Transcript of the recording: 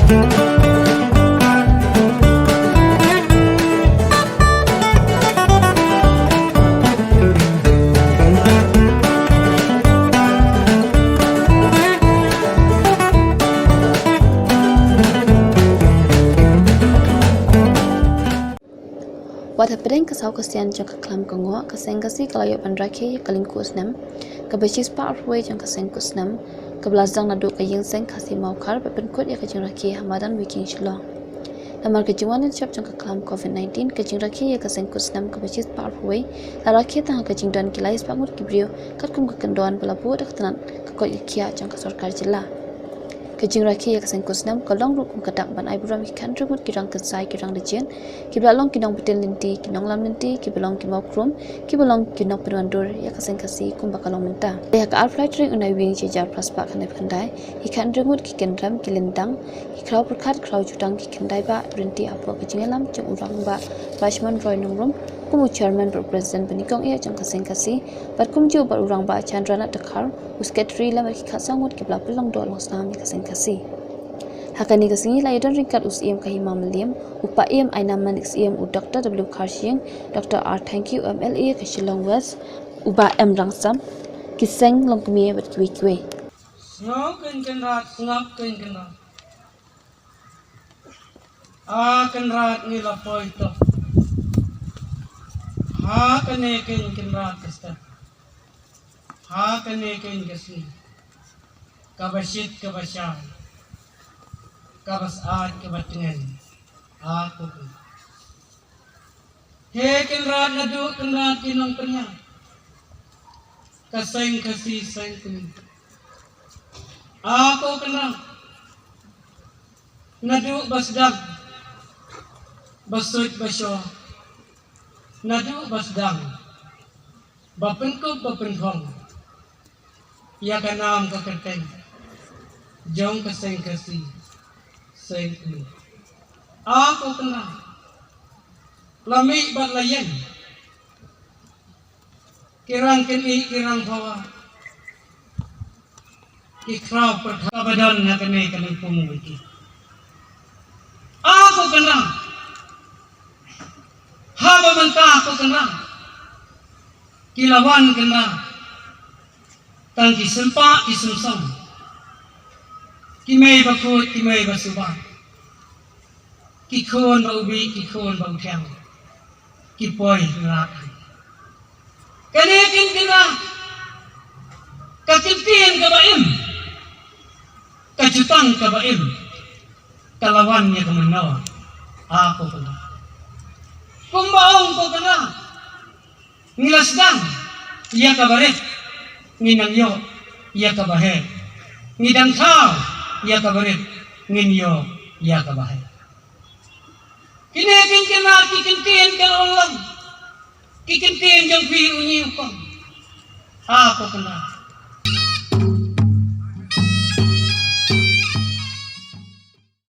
Wata pedeng kesau kesian jang keklam kengo keseng kesi kelayo pandraki kelingkus nem kebejis pathway jang keseng kusnem kebelazang nadu kayeng seng kasi maukar bepenkut ya kejing raki hamadan wiking shilong namar kejiwanan siap jang keklam COVID-19 kejing raki ya keseng kusnem kebejis pathway laraki tang kejing dan kilais pangut kibrio katkum kekendoan pelabu dak tenan kekot ikia jang kesorkar jela kejing raki ya keseng kusnem kolong rukum kedak ban ai buram ikan rumut kirang kesai kirang lejen kibalong kinong betel linti kinong lam linti kibalong kimau krum kibalong kinong penwandur ya keseng kasi kum bakalong menta ya ka alflight ring unai wing jejar praspa kanai kandai ikan rumut kikendram kilintang ikrau perkat krau jutang kikendai ba berinti apa kejing lam jeng urang ba bashman roy nongrum kumu chairman ber president benikong ya jeng keseng kasi batkum ju bar urang ba chandrana dekar usketri lam kikhasangut kibla pelong do long snam keseng kasi hakani kasingi laydan ringkat usiem kahimam liam upa em ainaman xem u Dr. W Karshing Dr. R thank you MLA kashilong west uba m rangsam kiseng longkmi betkiwe ngap kenrat kenrat ni lapoi to kene kenrat kasta kene kasi kabasit kabasyan kabasat kabatingan aku he kenrat nadu kenrat kinong penya kaseng kasi seng kun aku kenal nadu basdam basut basyo nadu basdam bapenkop bapenhong ya kanam kakerteng jong kaseng kasi seng kun aku kenal lami batlayan kirang kini kirang bawa ikrau perkabadan na kene kaning pumuti aku kenal haba manta aku kenal kilawan kenal tangki sempa isumsam kimei bakut kimei basuba kikon baubi kikon bautiang kipoi rak kene kin kenal kakitin kabaim kajutang kabaim kalawannya kemenawa aku kenal kumbaong ko kenal ngilasdang iya kabaret nginangyo iya kabahe ngidang tao iya kabaret nginyo iya kabahe kinekin kenal kikintin kalawang kikintin jang fi unyi upang aku kenal